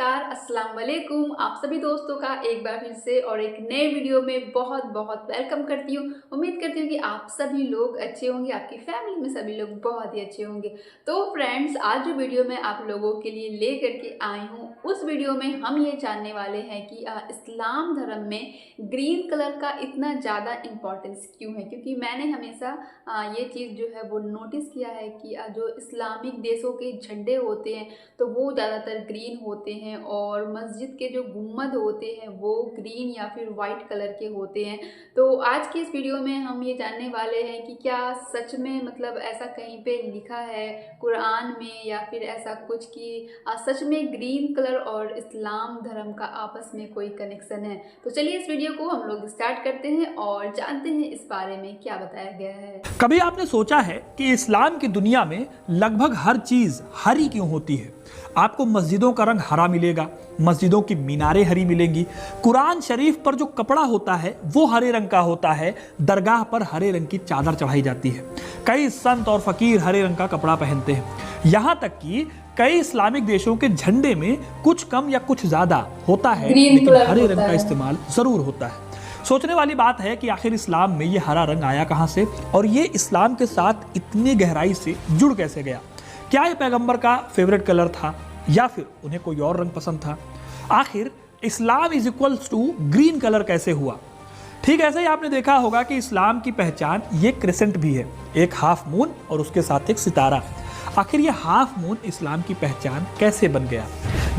नमस्कार, अस्सलाम वालेकुम। आप सभी दोस्तों का एक बार फिर से और एक नए वीडियो में बहुत बहुत वेलकम करती हूँ। उम्मीद करती हूँ कि आप सभी लोग अच्छे होंगे, आपकी फैमिली में सभी लोग बहुत ही अच्छे होंगे। तो फ्रेंड्स, आज जो वीडियो मैं आप लोगों के लिए ले करके आई हूँ, उस वीडियो में हम ये जानने वाले हैं कि इस्लाम धर्म में ग्रीन कलर का इतना ज़्यादा इम्पोर्टेंस क्यों है। क्योंकि मैंने हमेशा ये चीज़ जो है वो नोटिस किया है कि जो इस्लामिक देशों के झंडे होते हैं तो वो ज़्यादातर ग्रीन होते हैं और मस्जिद के जो गुम्बद होते हैं वो ग्रीन या फिर वाइट कलर के होते हैं। तो आज की इस वीडियो में हम ये जानने वाले हैं कि क्या सच में मतलब ऐसा कहीं पे लिखा है कुरान में या फिर ऐसा कुछ कि सच में ग्रीन कलर और इस्लाम धर्म का आपस में कोई कनेक्शन है। तो चलिए इस वीडियो को हम लोग स्टार्ट करते हैं और जानते हैं इस बारे में क्या बताया गया है। कभी आपने सोचा है कि इस्लाम की दुनिया में लगभग हर चीज हरी क्यों होती है? आपको मस्जिदों का रंग हरा मिलेगा, मस्जिदों की मीनारें हरी मिलेंगी, कुरान शरीफ पर जो कपड़ा होता है वो हरे रंग का होता है, दरगाह पर हरे रंग की चादर चढ़ाई जाती है, कई संत और फकीर हरे रंग का कपड़ा पहनते हैं, यहाँ तक कि कई इस्लामिक देशों के झंडे में कुछ कम या कुछ ज्यादा होता है लेकिन हरे रंग का इस्तेमाल जरूर होता है। सोचने वाली बात है कि आखिर इस्लाम में ये हरा रंग आया कहां से और ये इस्लाम के साथ इतनी गहराई से जुड़ कैसे गया? क्या ये पैगंबर का फेवरेट कलर था या फिर उन्हें कोई और रंग पसंद था? आखिर Islam is equals to green colour कैसे हुआ? ठीक ऐसे ही आपने देखा होगा कि इस्लाम की पहचान ये क्रिसेंट भी है, एक हाफ मून और उसके साथ एक सितारा। आखिर ये हाफ मून इस्लाम की पहचान कैसे बन गया?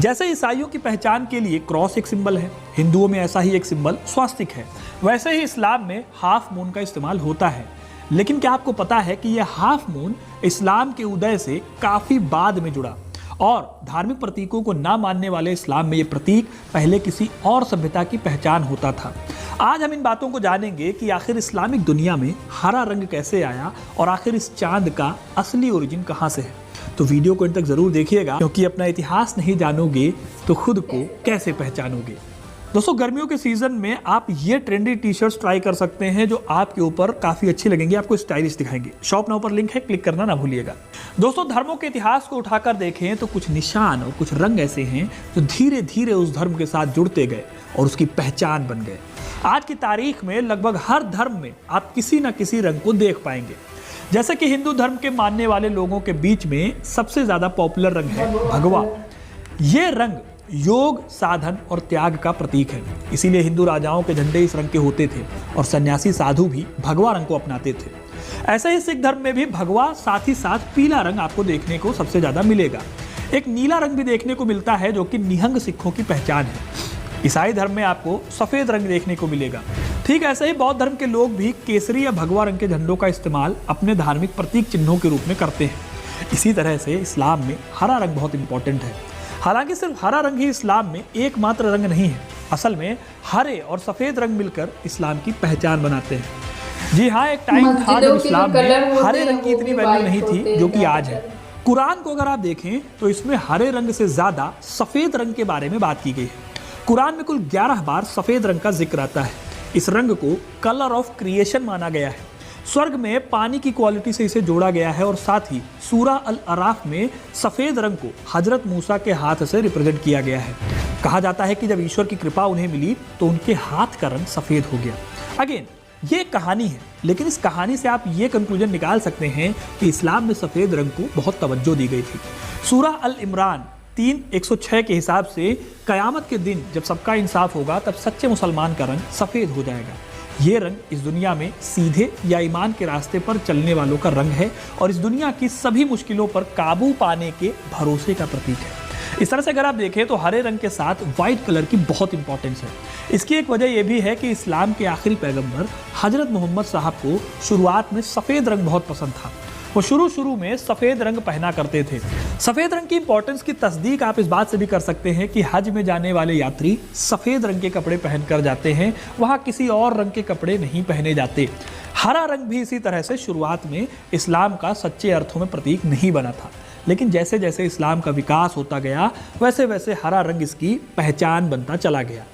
जैसे ईसाइयों की पहचान के लिए क्रॉस एक सिंबल है, हिंदुओं में ऐसा ही एक सिंबल स्वास्तिक है, वैसे ही इस्लाम में हाफ मून का इस्तेमाल होता है। लेकिन क्या आपको पता है कि यह हाफ मून इस्लाम के उदय से काफी बाद में जुड़ा और धार्मिक प्रतीकों को ना मानने वाले इस्लाम में यह प्रतीक पहले किसी और सभ्यता की पहचान होता था। आज हम इन बातों को जानेंगे कि आखिर इस्लामिक दुनिया में हरा रंग कैसे आया और आखिर इस चांद का असली ओरिजिन कहां से है। तो वीडियो को अंत तक जरूर देखिएगा, क्योंकि अपना इतिहास नहीं जानोगे तो खुद को कैसे पहचानोगे। दोस्तों, गर्मियों के सीजन में आप ये ट्रेंडी टी शर्ट्स ट्राई कर सकते हैं जो आपके ऊपर काफी अच्छी लगेंगी, आपको स्टाइलिश दिखाएंगे। शॉप नाउ पर लिंक है, क्लिक करना ना भूलिएगा। दोस्तों, धर्मों के इतिहास को उठाकर देखें तो कुछ निशान और कुछ रंग ऐसे हैं जो धीरे धीरे उस धर्म के साथ जुड़ते गए और उसकी पहचान बन गए। आज की तारीख में लगभग हर धर्म में आप किसी न किसी रंग को देख पाएंगे। जैसे कि हिंदू धर्म के मानने वाले लोगों के बीच में सबसे ज्यादा पॉपुलर रंग है भगवा। ये रंग योग, साधन और त्याग का प्रतीक है, इसीलिए हिंदू राजाओं के झंडे इस रंग के होते थे और सन्यासी साधु भी भगवा रंग को अपनाते थे। ऐसे ही सिख धर्म में भी भगवा, साथ ही साथ पीला रंग आपको देखने को सबसे ज्यादा मिलेगा। एक नीला रंग भी देखने को मिलता है जो कि निहंग सिखों की पहचान है। ईसाई धर्म में आपको सफेद रंग देखने को मिलेगा। ठीक ऐसे ही बौद्ध धर्म के लोग भी केसरी या भगवा रंग के झंडों का इस्तेमाल अपने धार्मिक प्रतीक चिन्हों के रूप में करते हैं। इसी तरह से इस्लाम में हरा रंग बहुत इंपॉर्टेंट है। हालांकि सिर्फ हरा रंग ही इस्लाम में एकमात्र रंग नहीं है, असल में हरे और सफेद रंग मिलकर इस्लाम की पहचान बनाते हैं। जी हाँ, एक टाइम था जब इस्लाम में हरे रंग की इतनी वैल्यू नहीं थी जो कि आज है। कुरान को अगर आप देखें तो इसमें हरे रंग से ज्यादा सफेद रंग के बारे में बात की गई है। कुरान में कुल 11 बार सफेद रंग का जिक्र आता है। इस रंग को कलर ऑफ क्रिएशन माना गया है। स्वर्ग में पानी की क्वालिटी से इसे जोड़ा गया है और साथ ही सूरा अल अराफ में सफेद रंग को हजरत मूसा के हाथ से रिप्रेजेंट किया गया है। कहा जाता है कि जब ईश्वर की कृपा उन्हें मिली तो उनके हाथ का रंग सफेद हो गया। अगेन, ये कहानी है, लेकिन इस कहानी से आप ये कंक्लूजन निकाल सकते हैं कि इस्लाम में सफेद रंग को बहुत तवज्जो दी गई थी। सूरा अल इमरान 3:106 के हिसाब से कयामत के दिन जब सबका इंसाफ होगा तब सच्चे मुसलमान का रंग सफेद हो जाएगा। ये रंग इस दुनिया में सीधे या ईमान के रास्ते पर चलने वालों का रंग है और इस दुनिया की सभी मुश्किलों पर काबू पाने के भरोसे का प्रतीक है। इस तरह से अगर आप देखें तो हरे रंग के साथ व्हाइट कलर की बहुत इंपॉर्टेंस है। इसकी एक वजह यह भी है कि इस्लाम के आखिरी पैगंबर हजरत मोहम्मद साहब को शुरुआत में सफेद रंग बहुत पसंद था। वो शुरू में सफेद रंग पहना करते थे। सफेद रंग की इंपॉर्टेंस की तस्दीक आप इस बात से भी कर सकते हैं कि हज में जाने वाले यात्री सफेद रंग के कपड़े पहनकर जाते हैं, वहां किसी और रंग के कपड़े नहीं पहने जाते। हरा रंग भी इसी तरह से शुरुआत में इस्लाम का सच्चे अर्थों में प्रतीक नहीं बना था, लेकिन जैसे जैसे इस्लाम का विकास होता गया वैसे वैसे हरा रंग इसकी पहचान बनता चला गया।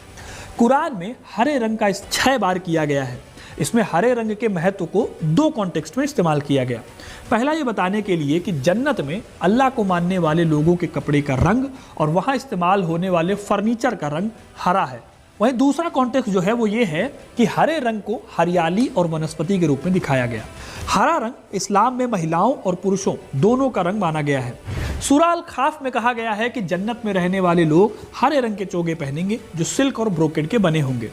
कुरान में हरे रंग का 6 बार किया गया है। इसमें हरे रंग के महत्व को 2 कॉन्टेक्स्ट में इस्तेमाल किया गया। पहला ये बताने के लिए कि जन्नत में अल्लाह को मानने वाले लोगों के कपड़े का रंग और वहाँ इस्तेमाल होने वाले फर्नीचर का रंग हरा है। वहीं दूसरा कॉन्टेक्स्ट जो है वो ये है कि हरे रंग को हरियाली और वनस्पति के रूप में दिखाया गया। हरा रंग इस्लाम में महिलाओं और पुरुषों दोनों का रंग माना गया है। सूरा अल खाफ में कहा गया है कि जन्नत में रहने वाले लोग हरे रंग के चोगे पहनेंगे जो सिल्क और ब्रोकेड के बने होंगे।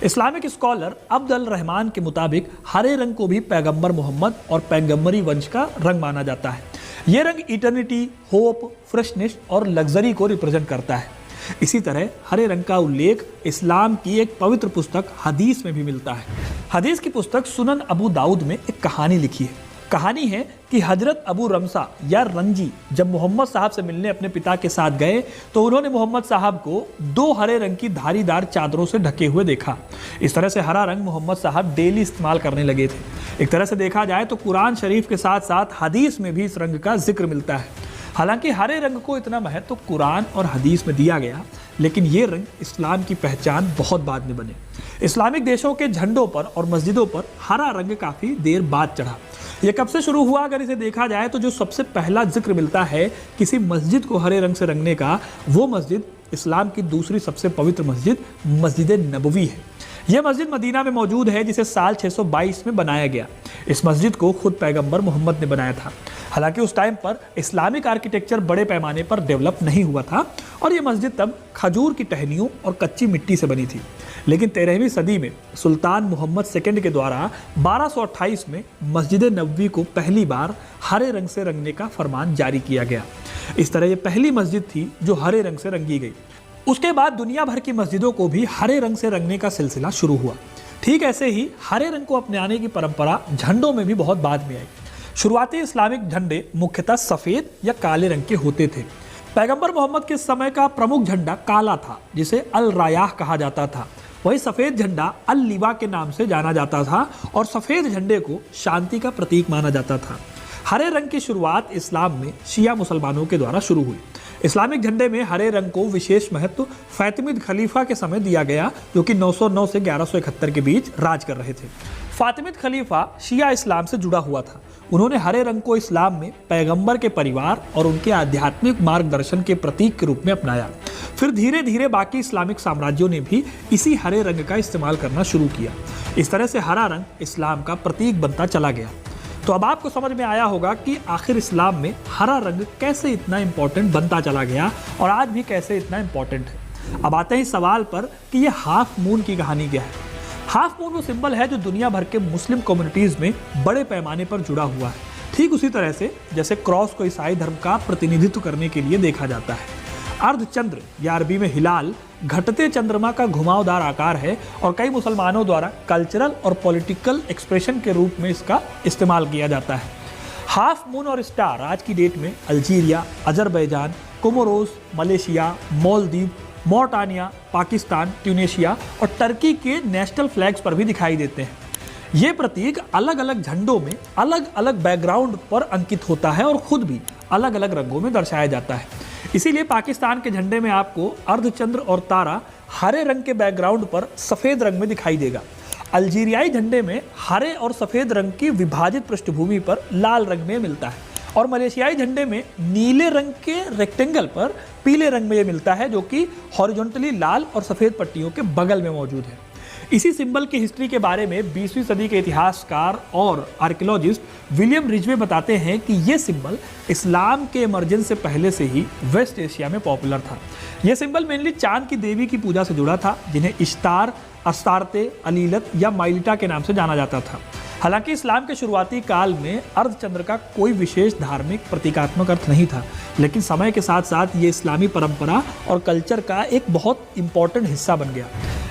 इस्लामिक स्कॉलर अब्द अल रहमान के मुताबिक हरे रंग को भी पैगंबर मोहम्मद और पैगंबरी वंश का रंग माना जाता है। यह रंग इटर्निटी, होप, फ्रेशनेस और लग्जरी को रिप्रेजेंट करता है। इसी तरह हरे रंग का उल्लेख इस्लाम की एक पवित्र पुस्तक हदीस में भी मिलता है। हदीस की पुस्तक सुनन अबू दाऊद में एक कहानी लिखी है। कहानी है कि हजरत अबू रमसा या रंजी जब मोहम्मद साहब से मिलने अपने पिता के साथ गए तो उन्होंने मोहम्मद साहब को 2 हरे रंग की धारीदार चादरों से ढके हुए देखा। इस तरह से हरा रंग मोहम्मद साहब डेली इस्तेमाल करने लगे थे। एक तरह से देखा जाए तो कुरान शरीफ के साथ साथ हदीस में भी इस रंग का जिक्र मिलता है। हालांकि हरे रंग को इतना महत्व तो कुरान और हदीस में दिया गया, लेकिन ये रंग इस्लाम की पहचान बहुत बाद में बने। इस्लामिक देशों के झंडों पर और मस्जिदों पर हरा रंग काफ़ी देर बाद चढ़ा। ये कब से शुरू हुआ अगर इसे देखा जाए तो जो सबसे पहला जिक्र मिलता है किसी मस्जिद को हरे रंग से रंगने का, वो मस्जिद इस्लाम की दूसरी सबसे पवित्र मस्जिद मस्जिद नबवी है। यह मस्जिद मदीना में मौजूद है जिसे साल 622 में बनाया गया। इस मस्जिद को खुद पैगंबर मोहम्मद ने बनाया था। हालांकि उस टाइम पर इस्लामिक आर्किटेक्चर बड़े पैमाने पर डेवलप नहीं हुआ था और ये मस्जिद तब खजूर की टहनियों और कच्ची मिट्टी से बनी थी। लेकिन 13वीं सदी में सुल्तान मोहम्मद II के द्वारा 1228 में मस्जिद नबवी को पहली बार हरे रंग से रंगने का फरमान जारी किया गया। इस तरह ये पहली मस्जिद थी जो हरे रंग से रंगी गई। उसके बाद दुनिया भर की मस्जिदों को भी हरे रंग से रंगने का सिलसिला शुरू हुआ। ठीक ऐसे ही हरे रंग को अपनाने की परंपरा झंडों में भी बहुत बाद में आई। शुरुआती इस्लामिक झंडे मुख्यतः सफ़ेद या काले रंग के होते थे। पैगंबर मोहम्मद के समय का प्रमुख झंडा काला था जिसे अल रायाह कहा जाता था। वही सफ़ेद झंडा अल लिवा के नाम से जाना जाता था और सफ़ेद झंडे को शांति का प्रतीक माना जाता था। हरे रंग की शुरुआत इस्लाम में शिया मुसलमानों के द्वारा शुरू हुई। इस्लामिक झंडे में हरे रंग को विशेष महत्व फातिमिद खलीफा के समय दिया गया जो कि 909 से 1171 के बीच राज कर रहे थे। फातिमिद खलीफा शिया इस्लाम से जुड़ा हुआ था। उन्होंने हरे रंग को इस्लाम में पैगंबर के परिवार और उनके आध्यात्मिक मार्गदर्शन के प्रतीक के रूप में अपनाया। फिर धीरे धीरे बाकी इस्लामिक साम्राज्यों ने भी इसी हरे रंग का इस्तेमाल करना शुरू किया। इस तरह से हरा रंग इस्लाम का प्रतीक बनता चला गया। तो अब आपको समझ में आया होगा कि आखिर इस्लाम में हरा रंग कैसे इतना इम्पोर्टेंट बनता चला गया और आज भी कैसे इतना इम्पोर्टेंट है। अब आते हैं इस सवाल पर कि ये हाफ मून की कहानी क्या है। हाफ मून वो सिंबल है जो दुनिया भर के मुस्लिम कम्युनिटीज़ में बड़े पैमाने पर जुड़ा हुआ है। ठीक उसी तरह से जैसे क्रॉस को ईसाई धर्म का प्रतिनिधित्व करने के लिए देखा जाता है। अर्धचंद्र या अरबी में हिलाल घटते चंद्रमा का घुमावदार आकार है और कई मुसलमानों द्वारा कल्चरल और पॉलिटिकल एक्सप्रेशन के रूप में इसका इस्तेमाल किया जाता है। हाफ मून और स्टार आज की डेट में Algeria, Azerbaijan, Comoros, Malaysia, Maldives, Mauritania, Pakistan, Tunisia और टर्की के नेशनल फ्लैग्स पर भी दिखाई देते हैं। ये प्रतीक अलग अलग झंडों में अलग अलग बैकग्राउंड पर अंकित होता है और खुद भी अलग अलग रंगों में दर्शाया जाता है। इसीलिए पाकिस्तान के झंडे में आपको अर्धचंद्र और तारा हरे रंग के बैकग्राउंड पर सफ़ेद रंग में दिखाई देगा। अल्जीरियाई झंडे में हरे और सफ़ेद रंग की विभाजित पृष्ठभूमि पर लाल रंग में मिलता है और मलेशियाई झंडे में नीले रंग के रेक्टेंगल पर पीले रंग में ये मिलता है जो कि हॉरिजॉन्टली लाल और सफ़ेद पट्टियों के बगल में मौजूद है। इसी सिंबल की हिस्ट्री के बारे में 20वीं सदी के इतिहासकार और आर्कियोलॉजिस्ट विलियम रिजवे बताते हैं कि ये सिंबल इस्लाम के इमर्जेंस से पहले से ही वेस्ट एशिया में पॉपुलर था। यह सिंबल मेनली चांद की देवी की पूजा से जुड़ा था जिन्हें इश्तार, अस्तारते, अलीलत या माइलिटा के नाम से जाना जाता था। हालांकि इस्लाम के शुरुआती काल में अर्धचंद्र का कोई विशेष धार्मिक प्रतीकात्मक अर्थ नहीं था, लेकिन समय के साथ साथ ये इस्लामी परंपरा और कल्चर का एक बहुत इंपॉर्टेंट हिस्सा बन गया।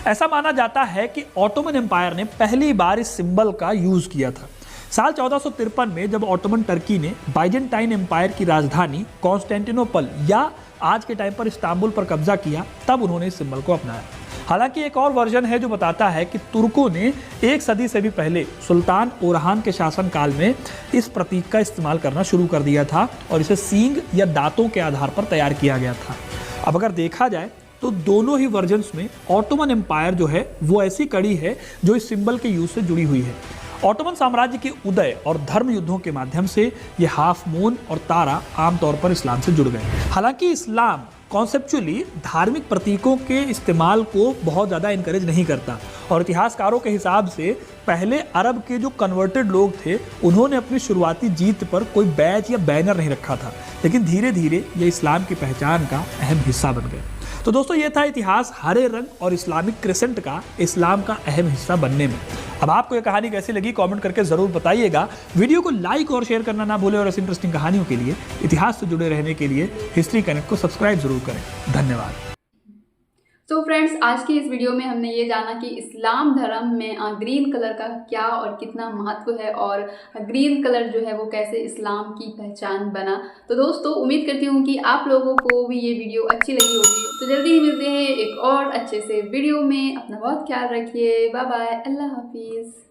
ऐसा माना जाता है कि ऑटोमन एम्पायर ने पहली बार इस सिंबल का यूज़ किया था। साल 1453 में जब ऑटोमन टर्की ने बाइजेंटाइन एम्पायर की राजधानी कॉन्स्टेंटिनोपल या आज के टाइम पर इस्तांबुल पर कब्जा किया, तब उन्होंने इस सिंबल को अपनाया। हालांकि एक और वर्जन है जो बताता है कि तुर्कों ने 1 सदी से भी पहले सुल्तान ओरहान के शासनकाल में इस प्रतीक का इस्तेमाल करना शुरू कर दिया था और इसे सींग या दांतों के आधार पर तैयार किया गया था। अब अगर देखा जाए तो दोनों ही वर्जन्स में ऑटोमन एम्पायर जो है वो ऐसी कड़ी है जो इस सिंबल के यूज से जुड़ी हुई है। ऑटोमन साम्राज्य के उदय और धर्म युद्धों के माध्यम से ये हाफ मून और तारा आमतौर पर इस्लाम से जुड़ गए। हालांकि इस्लाम कॉन्सेप्चुअली धार्मिक प्रतीकों के इस्तेमाल को बहुत ज़्यादा इनकरेज नहीं करता, और इतिहासकारों के हिसाब से पहले अरब के जो कन्वर्टेड लोग थे उन्होंने अपनी शुरुआती जीत पर कोई बैच या बैनर नहीं रखा था, लेकिन धीरे धीरे ये इस्लाम की पहचान का अहम हिस्सा बन गए। तो दोस्तों ये था इतिहास हरे रंग और इस्लामिक क्रिसेंट का इस्लाम का अहम हिस्सा बनने में। अब आपको ये कहानी कैसी लगी कमेंट करके ज़रूर बताइएगा। वीडियो को लाइक और शेयर करना ना भूलें, और ऐसी इंटरेस्टिंग कहानियों के लिए, इतिहास से जुड़े रहने के लिए हिस्ट्री कनेक्ट को सब्सक्राइब जरूर करें। धन्यवाद। तो फ्रेंड्स, आज की इस वीडियो में हमने ये जाना कि इस्लाम धर्म में ग्रीन कलर का क्या और कितना महत्व है, और ग्रीन कलर जो है वो कैसे इस्लाम की पहचान बना। तो दोस्तों, उम्मीद करती हूँ कि आप लोगों को भी ये वीडियो अच्छी लगी होगी। तो जल्दी ही मिलते हैं एक और अच्छे से वीडियो में। अपना बहुत ख्याल रखिए। Bye bye. अल्लाह हाफिज़।